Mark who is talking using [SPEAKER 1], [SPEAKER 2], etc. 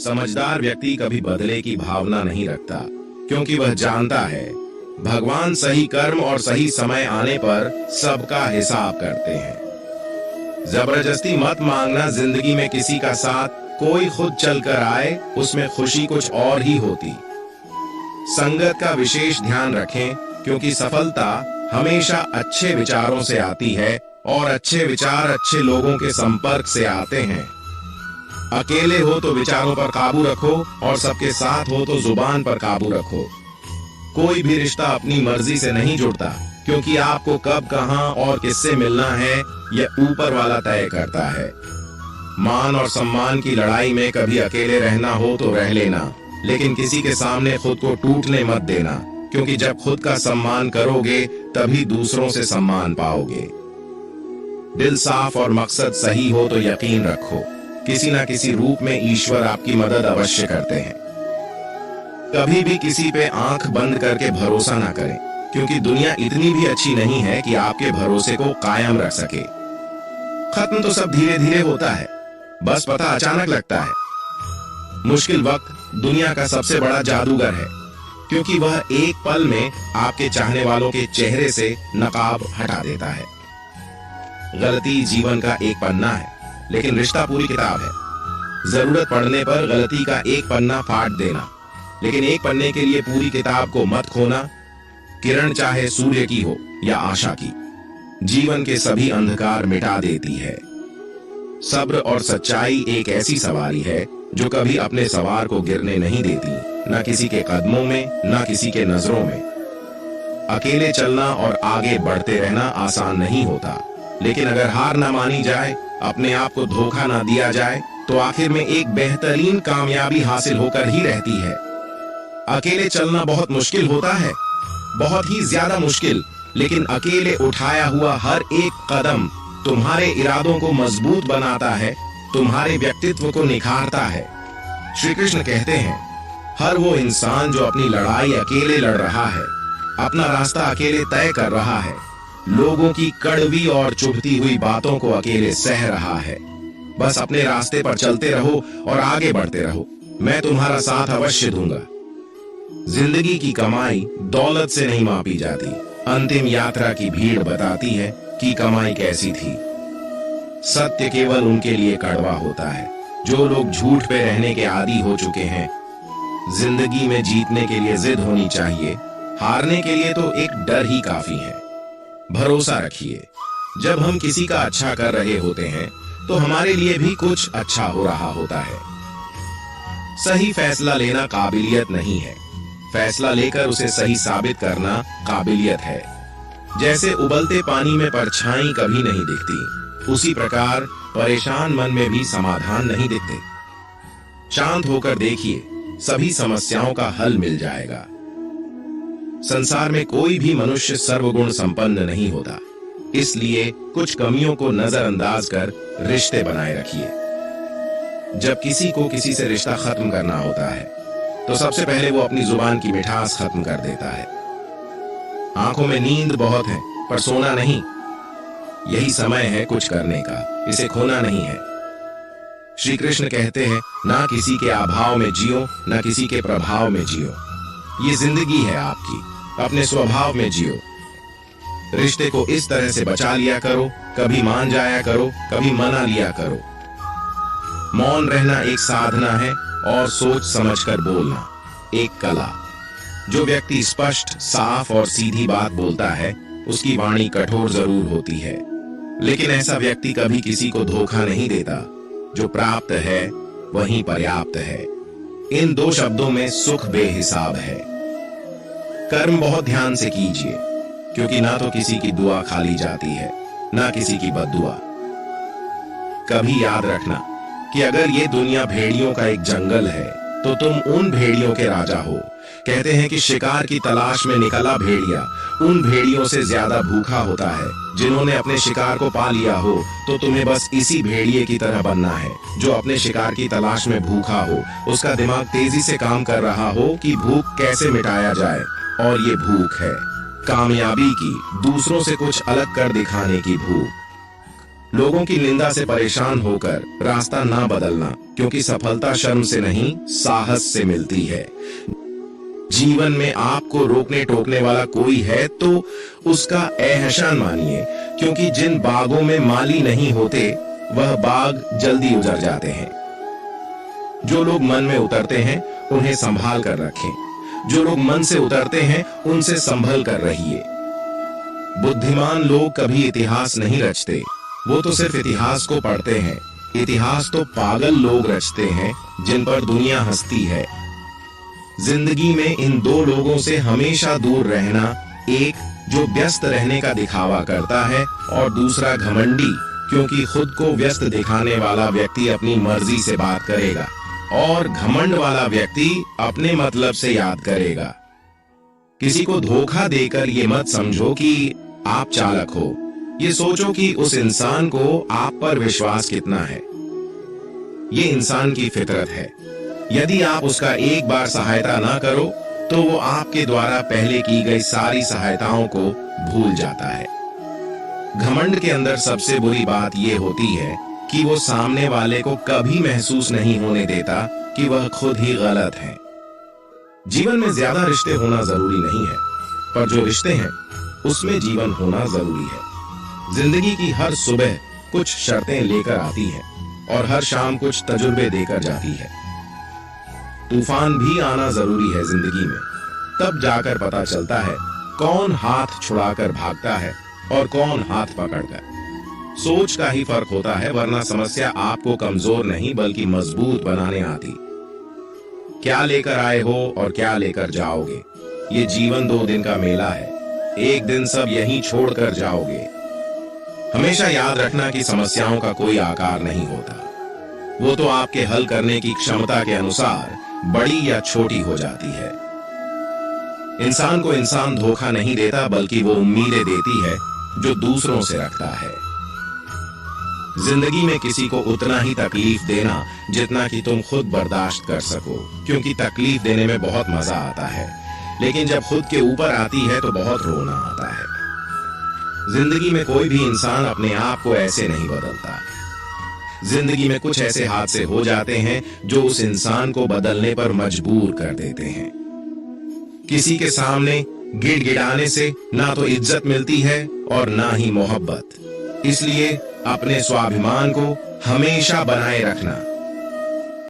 [SPEAKER 1] समझदार व्यक्ति कभी बदले की भावना नहीं रखता, क्योंकि वह जानता है भगवान सही कर्म और सही समय आने पर सबका हिसाब करते हैं। जबरदस्ती मत मांगना जिंदगी में किसी का साथ, कोई खुद चलकर आए उसमें खुशी कुछ और ही होती। संगत का विशेष ध्यान रखें, क्योंकि सफलता हमेशा अच्छे विचारों से आती है और अच्छे विचार अच्छे लोगों के संपर्क से आते हैं। अकेले हो तो विचारों पर काबू रखो और सबके साथ हो तो जुबान पर काबू रखो। कोई भी रिश्ता अपनी मर्जी से नहीं जुड़ता, क्योंकि आपको कब कहां और किससे मिलना है यह ऊपर वाला तय करता है। मान और सम्मान की लड़ाई में कभी अकेले रहना हो तो रह लेना, लेकिन किसी के सामने खुद को टूटने मत देना, क्योंकि जब खुद का सम्मान करोगे तभी दूसरों से सम्मान पाओगे। दिल साफ और मकसद सही हो तो यकीन रखो, किसी ना किसी रूप में ईश्वर आपकी मदद अवश्य करते हैं। कभी भी किसी पे आंख बंद करके भरोसा ना करें, क्योंकि दुनिया इतनी भी अच्छी नहीं है कि आपके भरोसे को कायम रख सके। खत्म तो सब धीरे धीरे होता है, बस पता अचानक लगता है। मुश्किल वक्त दुनिया का सबसे बड़ा जादूगर है, क्योंकि वह एक पल में आपके चाहने वालों के चेहरे से नकाब हटा देता है। गलती जीवन का एक पन्ना है, लेकिन रिश्ता पूरी किताब है। जरूरत पड़ने पर गलती का एक पन्ना फाड़ देना, लेकिन एक पन्ने के लिए पूरी किताब को मत खोना। किरण चाहे सूर्य की हो या आशा की, जीवन के सभी अंधकार मिटा देती है। सब्र और सच्चाई एक ऐसी सवारी है जो कभी अपने सवार को गिरने नहीं देती, ना किसी के कदमों में, ना किसी के नजरों में। अकेले चलना और आगे बढ़ते रहना आसान नहीं होता, लेकिन अगर हार ना मानी जाए, अपने आप को धोखा ना दिया जाए, तो आखिर में एक बेहतरीन कामयाबी हासिल होकर ही रहती है। अकेले चलना बहुत मुश्किल होता है, बहुत ही ज्यादा मुश्किल, लेकिन अकेले उठाया हुआ हर एक कदम तुम्हारे इरादों को मजबूत बनाता है, तुम्हारे व्यक्तित्व को निखारता है। श्री कृष्ण कहते हैं, हर वो इंसान जो अपनी लड़ाई अकेले लड़ रहा है, अपना रास्ता अकेले तय कर रहा है, लोगों की कड़वी और चुभती हुई बातों को अकेले सह रहा है। बस अपने रास्ते पर चलते रहो और आगे बढ़ते रहो, मैं तुम्हारा साथ अवश्य दूंगा। जिंदगी की कमाई दौलत से नहीं मापी जाती, अंतिम यात्रा की भीड़ बताती है कि कमाई कैसी थी। सत्य केवल उनके लिए कड़वा होता है जो लोग झूठ पे रहने के आदी हो चुके हैं। जिंदगी में जीतने के लिए जिद होनी चाहिए, हारने के लिए तो एक डर ही काफी है। भरोसा रखिए, जब हम किसी का अच्छा कर रहे होते हैं तो हमारे लिए भी कुछ अच्छा हो रहा होता है। सही फैसला लेना काबिलियत नहीं है, फैसला लेकर उसे सही साबित करना काबिलियत है। जैसे उबलते पानी में परछाई कभी नहीं दिखती, उसी प्रकार परेशान मन में भी समाधान नहीं दिखते। शांत होकर देखिए, सभी समस्याओं का हल मिल जाएगा। संसार में कोई भी मनुष्य सर्वगुण संपन्न नहीं होता, इसलिए कुछ कमियों को नजरअंदाज कर रिश्ते बनाए रखिए। जब किसी को किसी से रिश्ता खत्म करना होता है तो सबसे पहले वो अपनी जुबान की मिठास खत्म कर देता है। आंखों में नींद बहुत है पर सोना नहीं, यही समय है कुछ करने का, इसे खोना नहीं है। श्री कृष्ण कहते हैं, ना किसी के अभाव में जियो, ना किसी के प्रभाव में जियो। ये जिंदगी है आपकी, अपने स्वभाव में जियो। रिश्ते को इस तरह से बचा लिया करो, कभी मान जाया करो, कभी मना लिया करो। मौन रहना एक साधना है और सोच समझकर बोलना एक कला। जो व्यक्ति स्पष्ट, साफ और सीधी बात बोलता है, उसकी वाणी कठोर जरूर होती है, लेकिन ऐसा व्यक्ति कभी किसी को धोखा नहीं देता। जो प्राप्त है वही पर्याप्त है। इन दो शब्दों में सुख बेहिसाब है। कर्म बहुत ध्यान से कीजिए, क्योंकि ना तो किसी की दुआ खाली जाती है, ना किसी की बद्दुआ। कभी याद रखना कि अगर ये दुनिया भेड़ियों का एक जंगल है तो तुम उन भेड़ियों के राजा हो। कहते हैं कि शिकार की तलाश में निकला भेड़िया उन भेड़ियों से ज्यादा भूखा होता है जिन्होंने अपने शिकार को पा लिया हो। तो तुम्हें बस इसी भेड़िए की तरह बनना है जो अपने शिकार की तलाश में भूखा हो, उसका दिमाग तेजी से काम कर रहा हो कि भूख कैसे मिटाया जाए, और ये भूख है कामयाबी की, दूसरों से कुछ अलग कर दिखाने की भूख। लोगों की निंदा से परेशान होकर रास्ता ना बदलना, क्योंकि सफलता शर्म से नहीं साहस से मिलती है। जीवन में आपको रोकने टोकने वाला कोई है तो उसका एहसान मानिए, क्योंकि जिन बागों में माली नहीं होते वह बाग जल्दी उजड़ जाते हैं। जो लोग मन में उतरते हैं उन्हें संभाल कर रखें, जो लोग मन से उतरते हैं उनसे संभल कर रहिए। बुद्धिमान लोग कभी इतिहास नहीं रचते, वो तो सिर्फ इतिहास को पढ़ते हैं। इतिहास तो पागल लोग रचते हैं जिन पर दुनिया हंसती है। जिंदगी में इन दो लोगों से हमेशा दूर रहना, एक जो व्यस्त रहने का दिखावा करता है और दूसरा घमंडी, क्योंकि खुद को व्यस्त दिखाने वाला व्यक्ति अपनी मर्जी से बात करेगा और घमंड वाला व्यक्ति अपने मतलब से याद करेगा। किसी को धोखा देकर ये मत समझो कि आप चालाक हो, ये सोचो कि उस इंसान को आप पर विश्वास कितना है। ये इंसान की फितरत है। यदि आप उसका एक बार सहायता ना करो तो वो आपके द्वारा पहले की गई सारी सहायताओं को भूल जाता है। घमंड के अंदर सबसे बुरी बात ये होती है कि वो सामने वाले को कभी महसूस नहीं होने देता कि वह खुद ही गलत है। जीवन में ज्यादा रिश्ते होना जरूरी नहीं है, पर जो रिश्ते हैं उसमें जीवन होना जरूरी है। जिंदगी की हर सुबह कुछ शर्तें लेकर आती है और हर शाम कुछ तजुर्बे देकर जाती है। तूफान भी आना जरूरी है जिंदगी में, तब जाकर पता चलता है कौन हाथ छुड़ाकर भागता है और कौन हाथ पकड़कर। सोच का ही फर्क होता है, वरना समस्या आपको कमजोर नहीं बल्कि मजबूत बनाने आती। क्या लेकर आए हो और क्या लेकर जाओगे, ये जीवन 2 दिन का मेला है। एक दिन सब यहीं छोड़कर जाओगे। हमेशा याद रखना कि समस्याओं का कोई आकार नहीं होता, वो तो आपके हल करने की क्षमता के अनुसार बड़ी या छोटी हो जाती है। इंसान को इंसान धोखा नहीं देता, बल्कि वो उम्मीदें देती है जो दूसरों से रखता है। जिंदगी में किसी को उतना ही तकलीफ देना जितना कि तुम खुद बर्दाश्त कर सको, क्योंकि तकलीफ देने में बहुत मजा आता है, लेकिन जब खुद के ऊपर आती है तो बहुत रोना आता है। जिंदगी में कोई भी इंसान अपने आप को ऐसे नहीं बदलता। जिंदगी में कुछ ऐसे हादसे हो जाते हैं जो उस इंसान को बदलने पर मजबूर कर देते हैं। किसी के सामने गिड़गिड़ाने से ना तो इज्जत मिलती है और ना ही मोहब्बत। इसलिए अपने स्वाभिमान को हमेशा बनाए रखना।